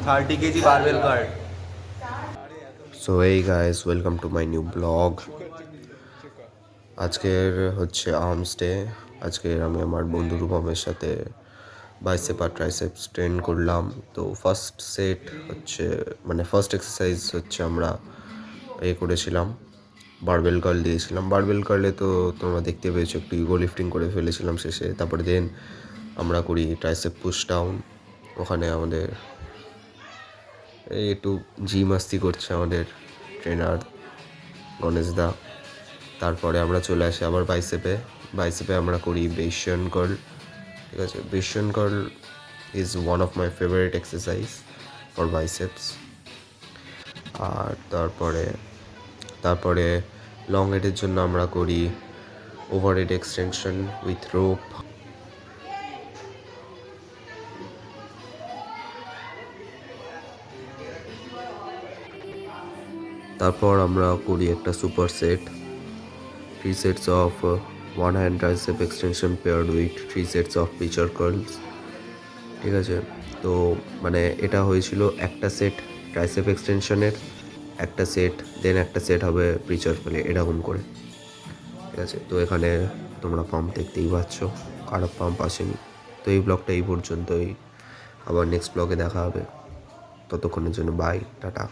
30 kg barbell guard. So এই guys, welcome to my new blog. আজকের হচ্ছে arms day. আজকের আমি আমার বন্ধু রূপমের সাথে বাইসেপ আর ট্রাইসেপস ট্রেন করলাম। তো ফার্স্ট সেট হচ্ছে ফার্স্ট এক্সারসাইজ হচ্ছে আমরা করেছিলাম, বারবেল কার্ল দিয়েছিলাম। বারবেল কার্লে তো তোমরা দেখতে পেয়েছো, একটু ইগো লিফটিং করে ফেলেছিলাম শেষে। তারপরে দেন আমরা করি ট্রাইসেপ পুশ ডাউন। ওখানে আমাদের এই একটু জি মাস্তি করছে আমাদের ট্রেনার গণেশ দা। তারপরে আমরা চলে আসি আবার বাইসেপে আমরা করি বেশিয়ান কার্ল। ঠিক আছে, Bayesian curl is one of my favourite exercise for biceps. আর তারপরে লং হেডের জন্য আমরা করি ওভারহেড এক্সটেনশন উইথ রোপ। তারপর আমরা করি একটা super set, 3 sets of one hand tricep extension paired with 3 sets of pitcher curls। ঠিক আছে, তো এটা হয়েছিল একটা সেট ট্রাইসেপ এক্সটেনশনের, একটা সেট দেন একটা সেট হবে পিচার কার্ল, এরকম করে। ঠিক আছে, তো এখানে তোমরা পাম্প দেখতেই পাচ্ছ, খারাপ পাম্প আসেনি। তো এই ব্লগটা এই পর্যন্তই, আবার নেক্সট ব্লগে দেখা হবে। ততক্ষণের জন্য বাই, টাটা।